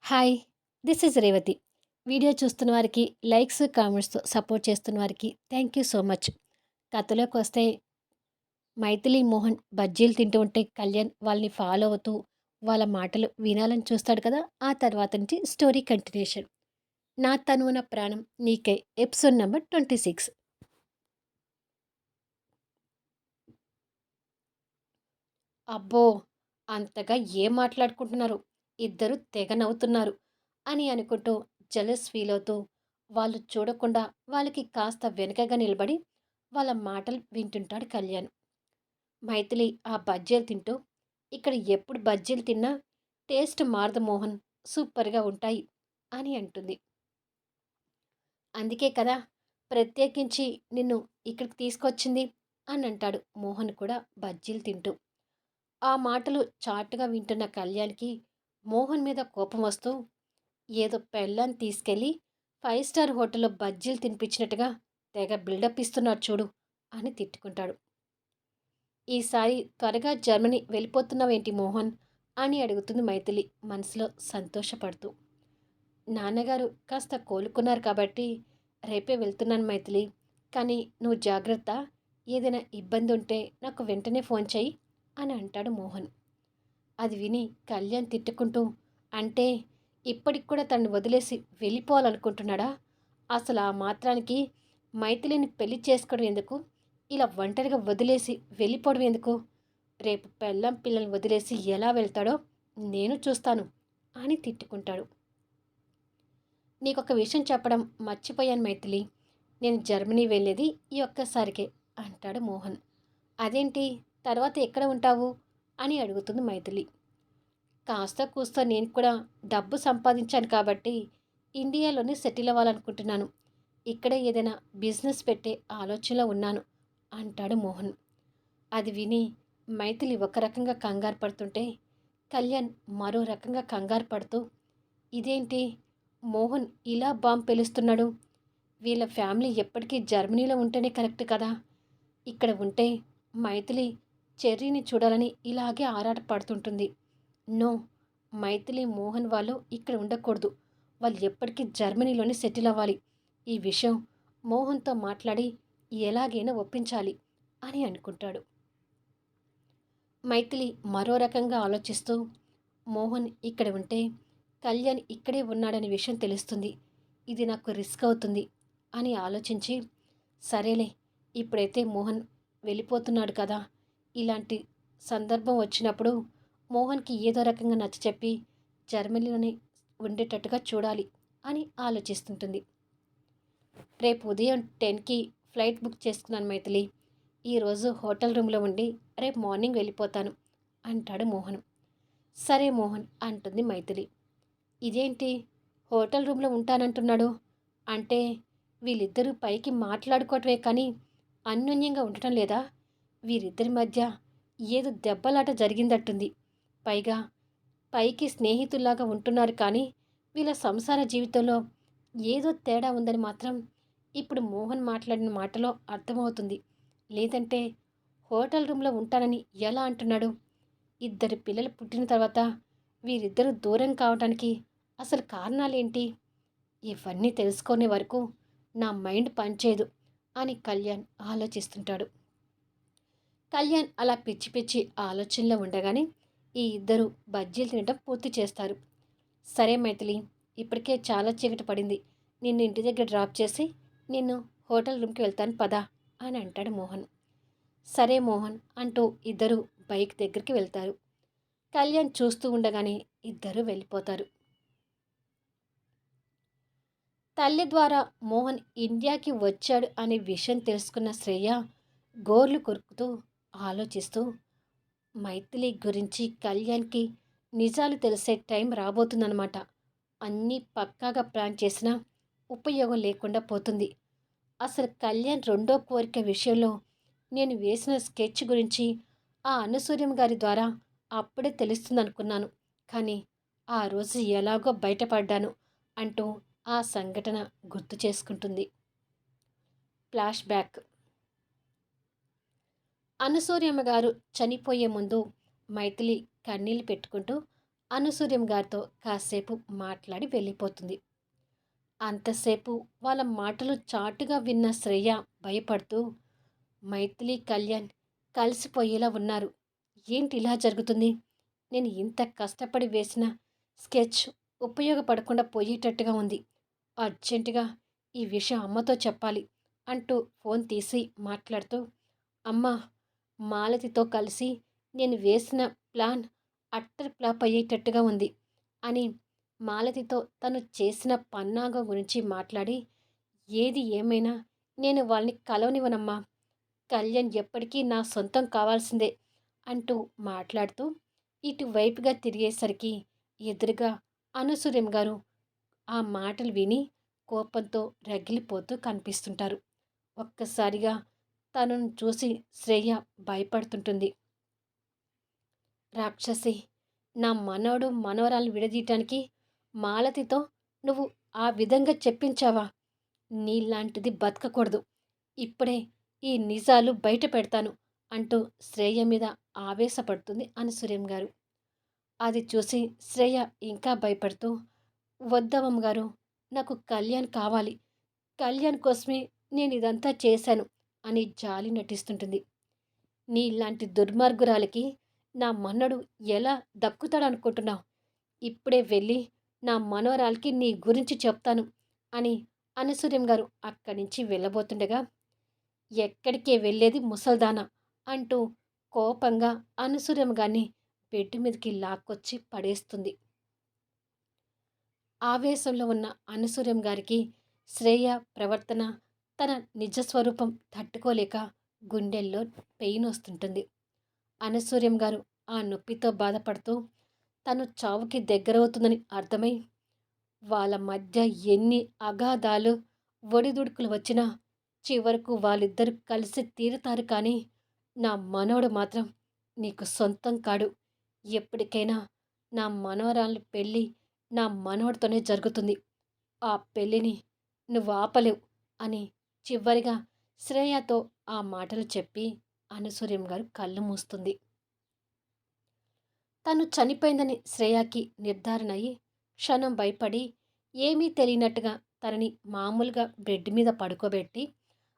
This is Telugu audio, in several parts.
Hi! This is Revathi. Video చూస్తున్న వారికి లైక్స్, కామెంట్స్‌తో సపోర్ట్ చేస్తున్న వారికి థ్యాంక్ యూ సో మచ్. కథలోకొస్తే మైథిలి, మోహన్ బజ్జీలు తింటూ ఉంటే కళ్యాణ్ వాళ్ళని ఫాలో అవుతూ వాళ్ళ మాటలు వినాలని చూస్తాడు కదా! ఆ తర్వాత నుంచి స్టోరీ కంటిన్యూషన్. 'నా తనువు నా ప్రాణం నీకై' ఎపిసోడ్ నంబర్ 26. అబ్బో! అంతగా ఏం మాట్లాడుకుంటున్నారు? ఇద్దరు తెగ నవ్వుతున్నారు అని అనుకుంటూ జెలస్ ఫీలవుతూ వాళ్ళు చూడకుండా వాళ్ళకి కాస్త వెనకగా నిలబడి వాళ్ళ మాటలు వింటుంటాడు కళ్యాణ్. మైథిలి ఆ బజ్జీలు తింటూ ఇక్కడ ఎప్పుడు బజ్జీలు తిన్నా టేస్ట్ మారదు మోహన్, సూపర్‌గా ఉంటాయి అని అంటుంది. అందుకే కదా ప్రత్యేకించి నిన్ను ఇక్కడికి తీసుకొచ్చింది అని అంటాడు మోహన్ కూడా బజ్జీలు తింటూ. ఆ మాటలు చాటుగా వింటున్న కళ్యాణ్‌కి మోహన్ మీద కోపం వస్తూ, ఏదో పెళ్ళాన్ని తీసుకెళ్ళి 5 స్టార్ హోటల్‌లో బజ్జీలు తినిపించినట్టుగా తెగ బిల్డప్ ఇస్తున్నాడు చూడు అని తిట్టుకుంటాడు. ఈసారి త్వరగా జర్మనీ వెళ్ళిపోతున్నావేంటి మోహన్ అని అడుగుతుంది మైథిలి మనసులో సంతోషపడుతూ. నాన్నగారు కాస్త కోలుకున్నారు కాబట్టి రేపే వెళ్తున్నాను మైథిలి. కానీ నువ్వు జాగ్రత్త. ఏదైనా ఇబ్బంది ఉంటే నాకు వెంటనే ఫోన్ చెయ్యి అని అంటాడు మోహన్. అది విని కళ్యాణ్ తిట్టుకుంటూ, అంటే ఇప్పటికి కూడా తనని వదిలేసి వెళ్ళిపోవాలనుకుంటున్నాడా? అసలు ఆ మాత్రానికి మైథిలిని పెళ్లి చేసుకోవడం ఎందుకు? ఇలా ఒంటరిగా వదిలేసి వెళ్ళిపోవడం ఎందుకు? రేపు పెళ్ళాం పిల్లల్ని వదిలేసి ఎలా వెళ్తాడో నేను చూస్తాను అని తిట్టుకుంటాడు. నీకొక విషయం చెప్పడం మర్చిపోయాను మైథిలి. నేను జర్మనీ వెళ్ళేది ఈ ఒక్కసారికే అంటాడు మోహన్. అదేంటి? తర్వాత ఎక్కడ ఉంటావు అని అడుగుతుంది మైథిలి. కాస్త కూస్తో నేను కూడా డబ్బు సంపాదించాను కాబట్టి ఇండియాలోనే సెటిల్ అవ్వాలనుకుంటున్నాను. ఇక్కడే ఏదైనా బిజినెస్ పెట్టే ఆలోచనలో ఉన్నాను అంటాడు మోహన్. అది విని మైథిలి ఒక రకంగా కంగారు పడుతుంటే కళ్యాణ్ మరో రకంగా కంగారు పడుతూ, ఇదేంటి మోహన్ ఇలా బాంబు పేలుస్తున్నాడు? వీళ్ళ ఫ్యామిలీ ఎప్పటికీ జర్మనీలో ఉంటేనే కరెక్ట్ కదా! ఇక్కడ ఉంటే మైథిలి చెర్రీని చూడాలని ఇలాగే ఆరాట పడుతుంటుంది. నో, మైథిలి, మోహన్ వాళ్ళు ఇక్కడ ఉండకూడదు. వాళ్ళు ఎప్పటికీ జర్మనీలోనే సెటిల్ అవ్వాలి. ఈ విషయం మోహన్‌తో మాట్లాడి ఎలాగైనా ఒప్పించాలి అని అనుకుంటాడు. మైథిలి మరో రకంగా ఆలోచిస్తూ, మోహన్ ఇక్కడ ఉంటే కళ్యాణ్ ఇక్కడే ఉన్నాడనే విషయం తెలుస్తుంది. ఇది నాకు రిస్క్ అవుతుంది అని ఆలోచించి, సరేలే ఇప్పుడైతే మోహన్ వెళ్ళిపోతున్నాడు కదా! ఇలాంటి సందర్భం వచ్చినప్పుడు మోహన్‌కి ఏదో రకంగా నచ్చచెప్పి జర్మనీలోనే ఉండేటట్టుగా చూడాలి అని ఆలోచిస్తుంటుంది. రేపు ఉదయం 10కి ఫ్లైట్ బుక్ చేసుకున్నాను మైథిలి. ఈరోజు హోటల్ రూమ్‌లో ఉండి రేపు మార్నింగ్ వెళ్ళిపోతాను అంటాడు మోహన్. సరే మోహన్ అంటుంది మైథిలి. ఇదేంటి హోటల్ రూమ్‌లో ఉంటానంటున్నాడు? అంటే వీళ్ళిద్దరూ పైకి మాట్లాడుకోవటమే కానీ అన్యోన్యంగా ఉండటం లేదా? వీరిద్దరి మధ్య ఏదో దెబ్బలాట జరిగిందట్టుంది. పైగా పైకి స్నేహితుల్లాగా ఉంటున్నారు కానీ వీళ్ళ సంసార జీవితంలో ఏదో తేడా ఉందని మాత్రం ఇప్పుడు మోహన్ మాట్లాడిన మాటలో అర్థమవుతుంది. లేదంటే హోటల్ రూమ్‌లో ఉంటానని ఎలా అంటున్నాడు? ఇద్దరు పిల్లలు పుట్టిన తర్వాత వీరిద్దరూ దూరం కావటానికి అసలు కారణాలేంటి? ఇవన్నీ తెలుసుకునే వరకు నా మైండ్ పనిచేయదు అని కళ్యాణ్ ఆలోచిస్తుంటాడు. కళ్యాణ్ అలా పిచ్చి పిచ్చి ఆలోచనలో ఉండగానే ఈ ఇద్దరు బజ్జీలు తినటం పూర్తి చేస్తారు. సరే మైథిలి, ఇప్పటికే చాలా చీకటి పడింది. నిన్ను ఇంటి దగ్గర డ్రాప్ చేసి నిన్ను హోటల్ రూమ్‌కి వెళ్తాను పద అని అంటాడు మోహన్. సరే మోహన్ అంటూ ఇద్దరు బైక్ దగ్గరికి వెళ్తారు. కళ్యాణ్ చూస్తూ ఉండగానే ఇద్దరూ వెళ్ళిపోతారు. తల్లి ద్వారా మోహన్ ఇండియాకి వచ్చాడు అనే విషయం తెలుసుకున్న శ్రేయ గోర్లు కొరుకుతూ ఆలోచిస్తూ, మైథిలి గురించి కళ్యాణ్‌కి నిజాలు తెలిసే టైం రాబోతుందనమాట. అన్నీ పక్కాగా ప్లాన్ చేసినా ఉపయోగం లేకుండా పోతుంది. అసలు కళ్యాణ్ రెండో కోరిక విషయంలో నేను వేసిన స్కెచ్ గురించి ఆ అనసూయం గారి ద్వారా అప్పుడే తెలుస్తుందనుకున్నాను. కానీ ఆ రోజు ఎలాగో బయటపడ్డాను అంటూ ఆ సంఘటన గుర్తు చేసుకుంటుంది. Flash back. అనసూయమ్మ గారు చనిపోయే ముందు మైథిలి కన్నీళ్లు పెట్టుకుంటూ అనసూయం గారితో కాసేపు మాట్లాడి వెళ్ళిపోతుంది. అంతసేపు వాళ్ళ మాటలు చాటుగా విన్న శ్రేయ భయపడుతూ, మైథిలి, కళ్యాణ్ కలిసిపోయేలా ఉన్నారు. ఏంటి ఇలా జరుగుతుంది? నేను ఇంత కష్టపడి వేసిన స్కెచ్ ఉపయోగపడకుండా పోయేటట్టుగా ఉంది. అర్జెంటుగా ఈ విషయం అమ్మతో చెప్పాలి అంటూ ఫోన్ తీసి మాట్లాడుతూ, అమ్మా, మాలతితో కలిసి నేను వేసిన ప్లాన్ అట్టర్ ఫ్లాప్ అయ్యేటట్టుగా ఉంది అని మాలతితో తను చేసిన పన్నాగం గురించి మాట్లాడి, ఏది ఏమైనా నేను వాళ్ళని కలవనివ్వనమ్మా, కళ్యాణ్ ఎప్పటికీ నా సొంతం కావాల్సిందే అంటూ మాట్లాడుతూ ఇటువైపుగా తిరిగేసరికి ఎదురుగా అనసూయం గారు ఆ మాటలు విని కోపంతో రగిలిపోతూ కనిపిస్తుంటారు. ఒక్కసారిగా తనను చూసి శ్రేయ భయపడుతుంటుంది. రాక్షసి, నా మనవడు మనవరాలను విడదీయటానికి మాలతితో నువ్వు ఆ విధంగా చెప్పించావా? నీలాంటిది బతకకూడదు. ఇప్పుడే ఈ నిజాలు బయట పెడతాను అంటూ శ్రేయ మీద ఆవేశపడుతుంది అనసూయం గారు. అది చూసి శ్రేయ ఇంకా భయపడుతూ, వద్దమ్మమ్మ గారు, నాకు కళ్యాణ్ కావాలి. కళ్యాణ్ కోసమే నేను ఇదంతా చేశాను అని జాలి నటిస్తుంటుంది. నీలాంటి దుర్మార్గురాలికి నా మన్నడు ఎలా దక్కుతాడనుకుంటున్నావు? ఇప్పుడే వెళ్ళి నా మనవరాలికి నీ గురించి చెప్తాను అని అనసూయం గారు అక్కడి నుంచి వెళ్ళబోతుండగా, ఎక్కడికే వెళ్ళేది ముసల్దానా అంటూ కోపంగా అనసూయం గారిని బెడ్ మీదకి లాక్కొచ్చి పడేస్తుంది. ఆవేశంలో ఉన్న అనసూయం గారికి శ్రేయ ప్రవర్తన, తన నిజస్వరూపం తట్టుకోలేక గుండెల్లో పెయిన్ వస్తుంటుంది. అనసూయం గారు ఆ నొప్పితో బాధపడుతూ తను చావుకి దగ్గరవుతుందని అర్థమై, వాళ్ళ మధ్య ఎన్ని అగాధాలు ఒడిదుడుకులు వచ్చినా చివరకు వాళ్ళిద్దరూ కలిసి తీరుతారు, కానీ నా మనవడు మాత్రం నీకు సొంతం కాడు. ఎప్పటికైనా నా మనవరాలి పెళ్ళి నా మనవడితోనే జరుగుతుంది. ఆ పెళ్ళిని నువ్వు ఆపలేవు అని చివరిగా శ్రేయతో ఆ మాటలు చెప్పి అనసూయం గారు కళ్ళు మూస్తుంది. తను చనిపోయిందని శ్రేయాకి నిర్ధారణ అయ్యి క్షణం భయపడి ఏమీ తెలియనట్టుగా తనని మామూలుగా బెడ్ మీద పడుకోబెట్టి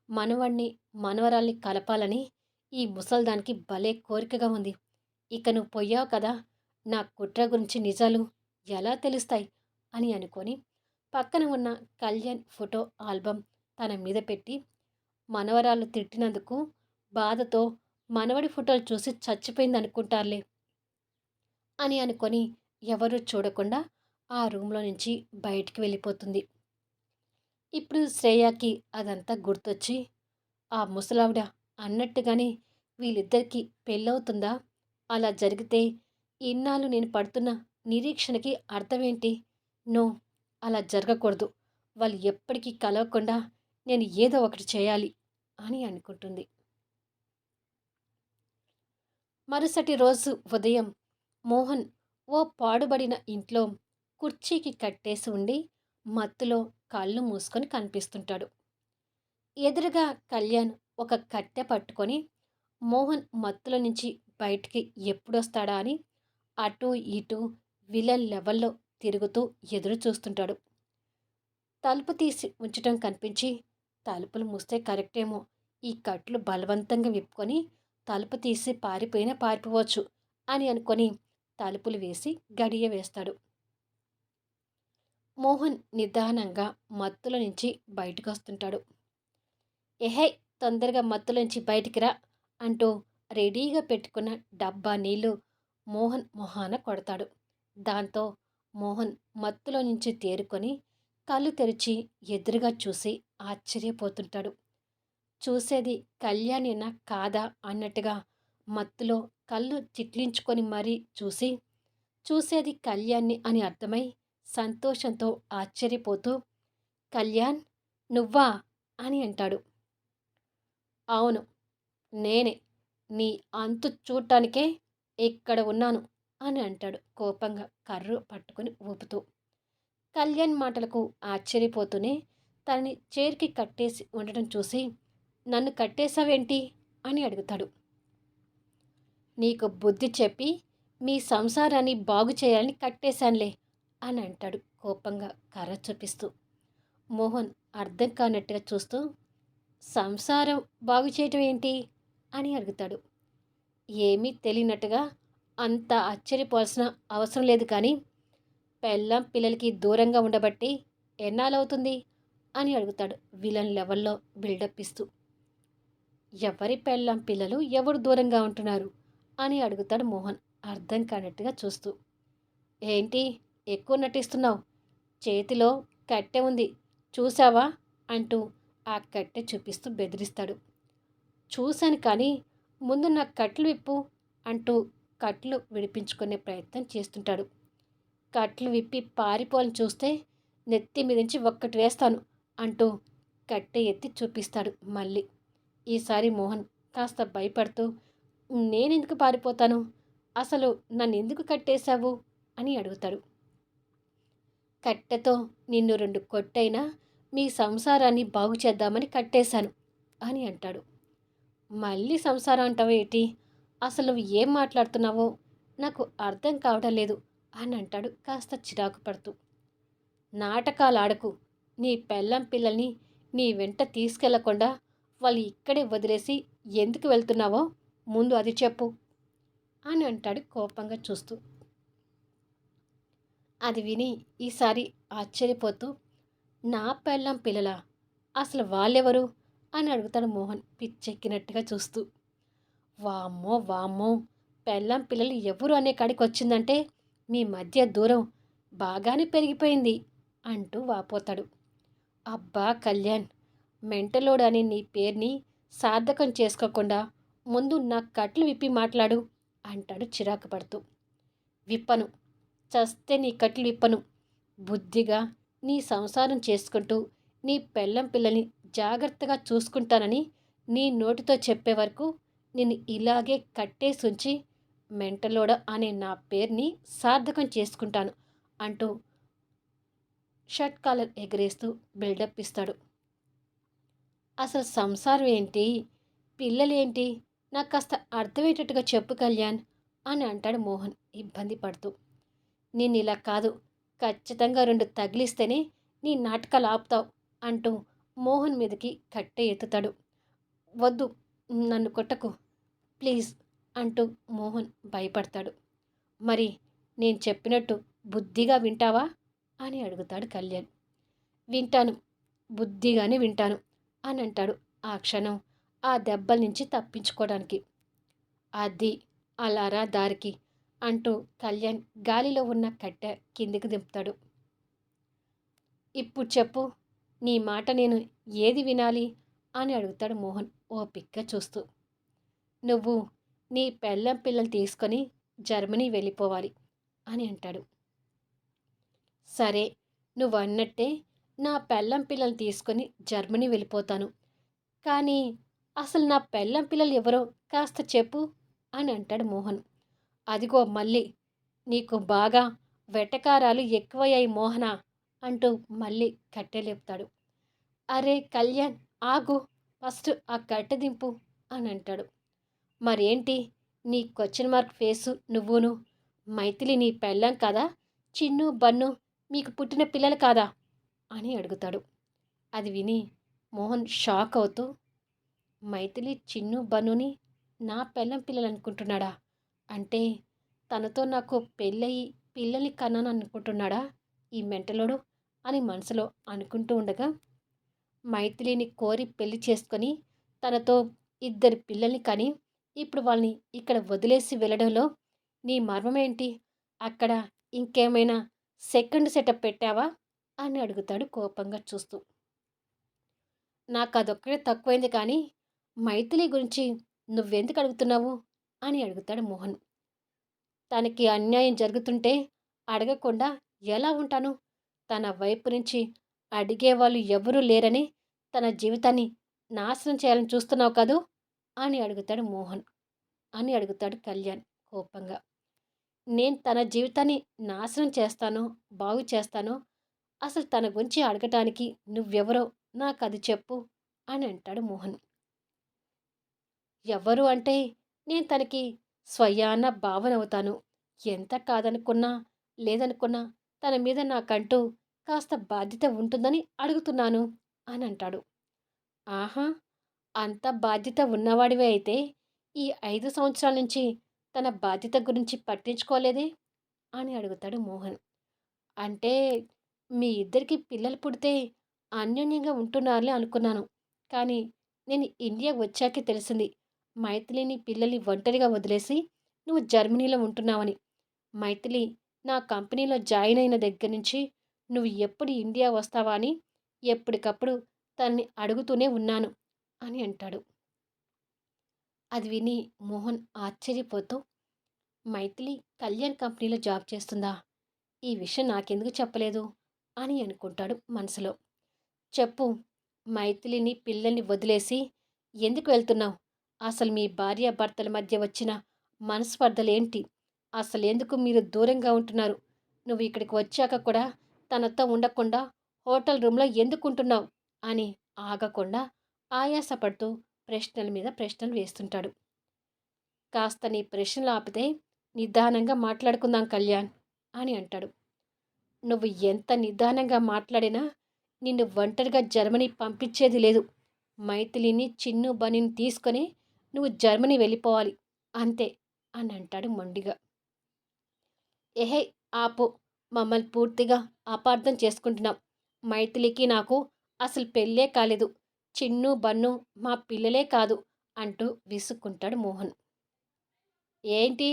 మనవణ్ణి మనవరాల్ని కలపాలని ఈ ముసల్దానికి భలే కోరికగా ఉంది. ఇక నువ్వు పోయావు కదా, నా కుట్ర గురించి నిజాలు ఎలా తెలుస్తాయి అని అనుకొని పక్కన ఉన్న కళ్యాణ్ ఫోటో ఆల్బమ్ తన మీద పెట్టి, మనవరాలు తిట్టినందుకు బాధతో మనవడి ఫోటోలు చూసి చచ్చిపోయింది అనుకుంటారులే అని అనుకొని ఎవరూ చూడకుండా ఆ రూమ్లో నుంచి బయటికి వెళ్ళిపోతుంది. ఇప్పుడు శ్రేయాకి అదంతా గుర్తొచ్చి, ఆ ముసలావిడ అన్నట్టుగానే వీళ్ళిద్దరికీ పెళ్ళవుతుందా? అలా జరిగితే ఇన్నాళ్ళు నేను పడుతున్న నిరీక్షణకి అర్థమేంటి? నో, అలా జరగకూడదు. వాళ్ళు ఎప్పటికీ కలవకుండా నేను ఏదో ఒకటి చేయాలి అని అనుకుంటుంది. మరుసటి రోజు ఉదయం మోహన్ ఓ పాడుబడిన ఇంట్లో కుర్చీకి కట్టేసి ఉండి మత్తులో కళ్ళు మూసుకొని కనిపిస్తుంటాడు. ఎదురుగా కళ్యాణ్ ఒక కట్టె పట్టుకొని మోహన్ మత్తులో నుంచి బయటికి ఎప్పుడొస్తాడా అని అటూ ఇటూ విలన్ లెవెల్లో తిరుగుతూ ఎదురు చూస్తుంటాడు. తలుపు తీసి ఉంచటం కనిపించి, తలుపులు మూస్తే కరెక్టేమో, ఈ కట్లు బలవంతంగా విప్పుకొని తలుపు తీసి పారిపోయినా పారిపోవచ్చు అని అనుకొని తలుపులు వేసి గడియ వేస్తాడు. మోహన్ నిదానంగా మత్తులో నుంచి బయటకు వస్తుంటాడు. ఎహే, తొందరగా మత్తులో నుంచి బయటికి రా అంటూ రెడీగా పెట్టుకున్న డబ్బా నీళ్లు మోహన్ మొహాన కొడతాడు. దాంతో మోహన్ మత్తులో నుంచి తేరుకొని కళ్ళు తెరిచి ఎదురుగా చూసి ఆశ్చర్యపోతుంటాడు. చూసేది కళ్యాణేనా కాదా అన్నట్టుగా మత్తులో కళ్ళు చిట్లించుకొని మరీ చూసి, చూసేది కళ్యాణ్ని అని అర్థమై సంతోషంతో ఆశ్చర్యపోతూ, కళ్యాణ్, నువ్వా అని అంటాడు. అవును, నేనే. నీ అంతు చూడటానికే ఇక్కడ ఉన్నాను అని అంటాడు కోపంగా కర్రు పట్టుకుని ఊపుతూ. కళ్యాణ్ మాటలకు ఆశ్చర్యపోతూనే తనని చైర్కి కట్టేసి ఉండటం చూసి, నన్ను కట్టేశావేంటి అని అడుగుతాడు. నీకు బుద్ధి చెప్పి మీ సంసారాన్ని బాగు చేయాలని కట్టేశానులే అని అంటాడు కోపంగా కర్ర చూపిస్తూ. మోహన్ అర్థం కానట్టుగా చూస్తూ, సంసారం బాగు చేయటం ఏంటి అని అడుగుతాడు. ఏమీ తెలియనట్టుగా అంత ఆశ్చర్యపోవాల్సిన అవసరం లేదు కానీ, పెళ్ళాం పిల్లలకి దూరంగా ఉండబట్టి ఎన్నాళ్ళవుతుంది అని అడుగుతాడు విలన్ లెవెల్లో బిల్డప్ ఇస్తూ. ఎవరి పెళ్ళాం పిల్లలు ఎవరు దూరంగా ఉంటున్నారు అని అడుగుతాడు మోహన్ అర్థం కానట్టుగా చూస్తూ. ఏంటి ఎక్కువ నటిస్తున్నావు? చేతిలో కట్టె ఉంది చూసావా అంటూ ఆ కట్టె చూపిస్తూ బెదిరిస్తాడు. చూశాను కానీ ముందు నా కట్లు విప్పు అంటూ కట్లు విడిపించుకునే ప్రయత్నం చేస్తుంటాడు. కట్లు విప్పి పారిపోవాలని చూస్తే నెత్తి మీద నుంచి ఒక్కటి వేస్తాను అంటూ కట్టె ఎత్తి చూపిస్తాడు మళ్ళీ. ఈసారి మోహన్ కాస్త భయపడుతూ, నేనెందుకు పారిపోతాను, అసలు నన్నెందుకు కట్టేశావు అని అడుగుతాడు. కట్టెతో నిన్ను 2 కొట్టైనా మీ సంసారాన్ని బాగు చేద్దామని కట్టేశాను అని అంటాడు. మళ్ళీ సంసారం అంటావేటి, అసలు నువ్వు ఏం మాట్లాడుతున్నావో నాకు అర్థం కావడం లేదు అని అంటాడు కాస్త చిరాకు పడుతూ. నాటకాలు ఆడకు. నీ పెళ్ళాం పిల్లల్ని నీ వెంట తీసుకెళ్లకుండా వాళ్ళు ఇక్కడే వదిలేసి ఎందుకు వెళ్తున్నావో ముందు అది చెప్పు అని అంటాడు కోపంగా చూస్తూ. అది విని ఈసారి ఆశ్చర్యపోతూ, నా పెళ్ళాం పిల్లలా, అసలు వాళ్ళెవరు అని అడుగుతాడు మోహన్ పిచ్చెక్కినట్టుగా చూస్తూ. వామ్మో వామ్మో, పెళ్ళాం పిల్లలు ఎవరు అనే కాడికి వచ్చిందంటే మీ మధ్య దూరం బాగానే పెరిగిపోయింది అంటూ వాపోతాడు. అబ్బా కళ్యాణ్, మెంటలోడు అనే నీ పేరుని సార్థకం చేసుకోకుండా ముందు నా కట్లు విప్పి మాట్లాడు అంటాడు చిరాకు పడుతూ. విప్పను, చస్తే నీ కట్లు విప్పను. బుద్ధిగా నీ సంసారం చేసుకుంటూ నీ పెళ్ళం పిల్లల్ని జాగ్రత్తగా చూసుకుంటానని నీ నోటితో చెప్పే వరకు నేను ఇలాగే కట్టేసుంచి మెంటలోడ అనే నా పేరుని సార్థకం చేసుకుంటాను అంటూ షర్ట్ కాలర్ ఎగరేస్తూ బిల్డప్ ఇస్తాడు. అసలు సంసారం ఏంటి, పిల్లలేంటి, నాకు కాస్త అర్థమయ్యేటట్టుగా చెప్పు కళ్యాణ్ అని అంటాడు మోహన్ ఇబ్బంది పడుతూ. నేను ఇలా కాదు, ఖచ్చితంగా 2 తగిలిస్తేనే నీ నాటకాలు ఆపుతావు అంటూ మోహన్ మీదకి కట్టె ఎత్తుతాడు. వద్దు, నన్ను కొట్టకు ప్లీజ్ అంటూ మోహన్ భయపడతాడు. మరి నేను చెప్పినట్టు బుద్ధిగా వింటావా అని అడుగుతాడు కళ్యాణ్. వింటాను, బుద్ధిగానే వింటాను అని అంటాడు ఆ క్షణం ఆ దెబ్బల నుంచి తప్పించుకోవడానికి. అది అలారా దారికి అంటూ కళ్యాణ్ గాలిలో ఉన్న కట్టె కిందికి దింపుతాడు. ఇప్పుడు చెప్పు, నీ మాట నేను ఏది వినాలి అని అడుగుతాడు మోహన్ ఓపిగ్గా చూస్తూ. నువ్వు నీ పెళ్ళం పిల్లలు తీసుకొని జర్మనీ వెళ్ళిపోవాలి అని అంటాడు. సరే, నువ్వు అన్నట్టే నా పెళ్ళం పిల్లల్ని తీసుకొని జర్మనీ వెళ్ళిపోతాను. కానీ అసలు నా పెళ్ళం పిల్లలు ఎవరో కాస్త చెప్పు అని అంటాడు మోహన్. అదిగో మళ్ళీ నీకు బాగా వెటకారాలు ఎక్కువయ్యాయి మోహన అంటూ మళ్ళీ కట్టె లేపుతాడు. అరే కళ్యాణ్, ఆగు, ఫస్ట్ ఆ కట్టె దింపు అని అంటాడు. మరేంటి నీ క్వశ్చన్ మార్క్ ఫేసు నువ్వును, మైథిలి నీ పెళ్ళాం కాదా, చిన్ను బన్ను మీకు పుట్టిన పిల్లలు కాదా అని అడుగుతాడు. అది విని మోహన్ షాక్ అవుతూ, మైథిలి చిన్ను బన్నుని నా పెళ్ళం పిల్లలు అనుకుంటున్నాడా, అంటే తనతో నాకు పెళ్ళయి పిల్లల్ని కన్నాను అనుకుంటున్నాడా ఈ మెంటలోడు అని మనసులో అనుకుంటూ ఉండగా, మైథిలిని కోరి పెళ్లి చేసుకొని తనతో 2 పిల్లల్ని కని ఇప్పుడు వాళ్ళని ఇక్కడ వదిలేసి వెళ్ళడంలో నీ మర్మమేంటి, అక్కడ ఇంకేమైనా సెకండ్ సెటప్ పెట్టావా అని అడుగుతాడు కోపంగా చూస్తూ. నాకు అదొక్కడే తక్కువైంది కానీ మైథిలి గురించి నువ్వెందుకు అడుగుతున్నావు అని అడుగుతాడు మోహన్. తనకి అన్యాయం జరుగుతుంటే అడగకుండా ఎలా ఉంటాను, తన వైపు నుంచి అడిగేవాళ్ళు ఎవరూ లేరని తన జీవితాన్ని నాశనం చేయాలని చూస్తున్నావు కదూ అని అడుగుతాడు మోహన్ అని అడుగుతాడు కళ్యాణ్ కోపంగా. నేను తన జీవితాన్ని నాశనం చేస్తానో బాగు చేస్తానో అసలు తన గురించి అడగటానికి నువ్వెవరో నాకు అది చెప్పు అని అంటాడు మోహన్. ఎవరు అంటే నేను తనకి స్వయాన భావనవుతాను, ఎంత కాదనుకున్నా, లేదనుకున్నా తన మీద నాకంటూ కాస్త బాధ్యత ఉంటుందని అడుగుతున్నాను అని అంటాడు. ఆహా! అంత బాధ్యత ఉన్నవాడివే అయితే ఈ 5 సంవత్సరాల నుంచి తన బాధ్యత గురించి పట్టించుకోలేదే? అని అడుగుతాడు మోహన్. అంటే మీ ఇద్దరికి పిల్లలు పుడితే అన్యోన్యంగా ఉంటున్నారులే అనుకున్నాను. కానీ నేను ఇండియా వచ్చాకే తెలిసింది. మైథిలిని పిల్లల్ని ఒంటరిగా వదిలేసి నువ్వు జర్మనీలో ఉంటున్నావని. మైథిలి నా కంపెనీలో జాయిన్ అయిన దగ్గర నుంచి నువ్వు ఎప్పుడు ఇండియా వస్తావా అని ఎప్పటికప్పుడు తనని అడుగుతూనే ఉన్నాను అని అంటాడు. అది విని మోహన్ ఆశ్చర్యపోతూ, మైథిలి కళ్యాణ్ కంపెనీలో జాబ్ చేస్తుందా? ఈ విషయం నాకెందుకు చెప్పలేదు అని అనుకుంటాడు మనసులో. చెప్పు, మైథిలిని పిల్లల్ని వదిలేసి ఎందుకు వెళ్తున్నావు? అసలు మీ భార్యాభర్తల మధ్య వచ్చిన మనస్పర్ధలేంటి? అసలెందుకు మీరు దూరంగా ఉంటున్నారు? నువ్వు ఇక్కడికి వచ్చాక కూడా తనతో ఉండకుండా హోటల్ రూమ్‌లో ఎందుకుంటున్నావు? అని ఆగకుండా ఆయాసపడుతూ ప్రశ్నల మీద ప్రశ్నలు వేస్తుంటాడు. కాస్త నీ ప్రశ్నలు ఆపితే నిదానంగా మాట్లాడుకుందాం కళ్యాణ్ అని అంటాడు. నువ్వు ఎంత నిదానంగా మాట్లాడినా నిన్ను ఒంటరిగా జర్మనీ పంపించేది లేదు. మైథిలిని, చిన్ను, బనీని తీసుకొని నువ్వు జర్మనీ వెళ్ళిపోవాలి అంతే అని అంటాడు మొండిగా. ఎహే! ఆపు. మమ్మల్ని పూర్తిగా అపార్థం చేసుకుంటున్నావు. మైథిలికి నాకు అసలు పెళ్ళే కాలేదు. చిన్ను, బన్ను మా పిల్లలే కాదు అంటూ విసుక్కుంటాడు మోహన్. ఏంటి?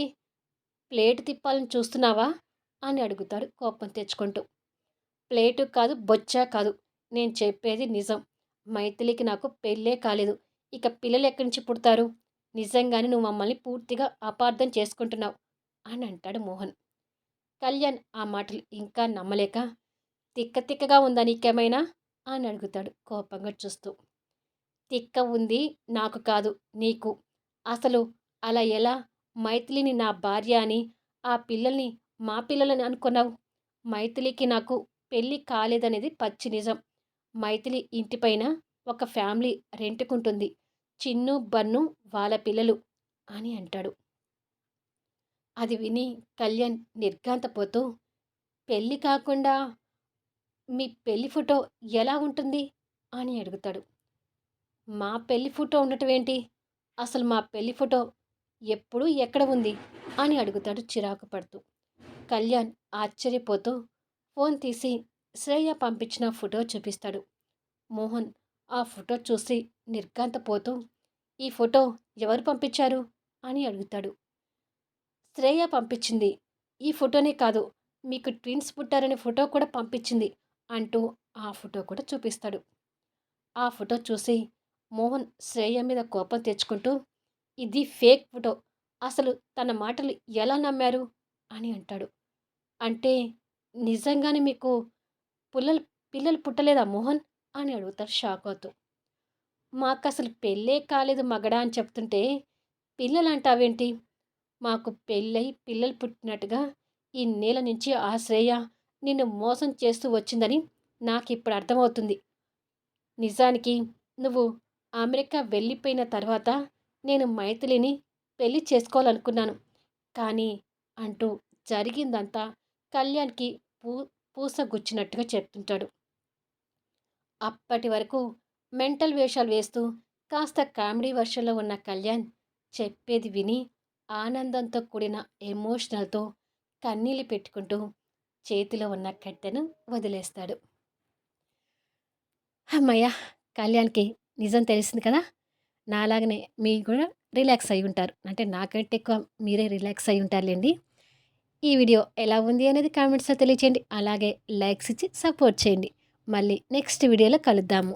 ప్లేటు తిప్పాలని చూస్తున్నావా? అని అడుగుతాడు కోపం తెచ్చుకుంటూ. ప్లేటు కాదు, బొచ్చ కాదు. నేను చెప్పేది నిజం. మైథిలికి నాకు పెళ్ళే కాలేదు. ఇక పిల్లలు ఎక్కడి నుంచి పుడతారు? నిజంగానే నువ్వు మమ్మల్ని పూర్తిగా అపార్థం చేసుకుంటున్నావు అని అంటాడు మోహన్. కళ్యాణ్ ఆ మాటలు ఇంకా నమ్మలేక, తిక్క తిక్కగా ఉందా నీకేమైనా అని అడుగుతాడు కోపంగా చూస్తూ. తిక్క ఉంది నాకు కాదు, నీకు. అసలు అలా ఎలా మైథిలిని నా భార్య అని, ఆ పిల్లల్ని మా పిల్లలని అనుకున్నావు? మైథిలికి నాకు పెళ్ళి కాలేదనేది పచ్చి నిజం. మైథిలి ఇంటిపైన ఒక ఫ్యామిలీ రెంట్‌కుంటుంది. చిన్ను, బన్ను వాళ్ళ పిల్లలు అని అంటాడు. అది విని కళ్యాణ్ నిర్ఘాంతపోతూ, పెళ్లి కాకుండా మీ పెళ్లి ఫోటో ఎలా ఉంటుంది అని అడుగుతాడు. మా పెళ్లి ఫోటో ఉండటం ఏంటి? అసలు మా పెళ్లి ఫోటో ఎప్పుడు ఎక్కడ ఉంది అని అడుగుతాడు చిరాకు పడుతూ. కళ్యాణ్ ఆశ్చర్యపోతూ ఫోన్ తీసి శ్రేయ పంపించిన ఫోటో చూపిస్తాడు. మోహన్ ఆ ఫోటో చూసి నిర్ఘాంతపోతూ, ఈ ఫోటో ఎవరు పంపించారు అని అడుగుతాడు. శ్రేయ పంపించింది. ఈ ఫోటోనే కాదు, మీకు ట్విన్స్ పుట్టారనే ఫోటో కూడా పంపించింది అంటూ ఆ ఫోటో కూడా చూపిస్తాడు. ఆ ఫోటో చూసి మోహన్ శ్రేయ మీద కోపం తెచ్చుకుంటూ, ఇది ఫేక్ ఫోటో. అసలు తన మాటలు ఎలా నమ్మారు అని అంటాడు. అంటే నిజంగానే మీకు పుల్లలు పిల్లలు పుట్టలేదా మోహన్ అని అడుగుతాడు షాక్ అవుతూ. మాకసలు పెళ్ళే కాలేదు మగడా అని చెప్తుంటే పిల్లలంటావేంటి? మాకు పెళ్ళై పిల్లలు పుట్టినట్టుగా ఇన్నేళ్ల నుంచి ఆ శ్రేయ నిన్ను మోసం చేస్తూ వచ్చిందని నాకిప్పుడు అర్థమవుతుంది. నిజానికి నువ్వు అమెరికా వెళ్ళిపోయిన తర్వాత నేను మైథిలిని పెళ్లి చేసుకోవాలనుకున్నాను. కానీ అంటూ జరిగిందంతా కళ్యాణ్‌కి పూ పూసగుచ్చినట్టుగా చెప్తుంటాడు. అప్పటి వరకు మెంటల్ వేషాలు వేస్తూ కాస్త కామెడీ వర్షన్‌లో ఉన్న కళ్యాణ్ చెప్పేది విని ఆనందంతో కూడిన ఎమోషనల్‌తో కన్నీళ్లు పెట్టుకుంటూ చేతిలో ఉన్న కట్టెను వదిలేస్తాడు. హమ్మయ్య! కళ్యాణ్‌కి నిజం తెలిసింది కదా! నాలాగనే మీరు కూడా రిలాక్స్ అయ్యి ఉంటారు. అంటే నాకంటే ఎక్కువ మీరే రిలాక్స్ అయ్యి ఉంటారులెండి. ఈ వీడియో ఎలా ఉంది అనేది కామెంట్స్‌లో తెలియచేయండి. అలాగే లైక్స్ ఇచ్చి సపోర్ట్ చేయండి. మళ్ళీ నెక్స్ట్ వీడియోలో కలుద్దాము.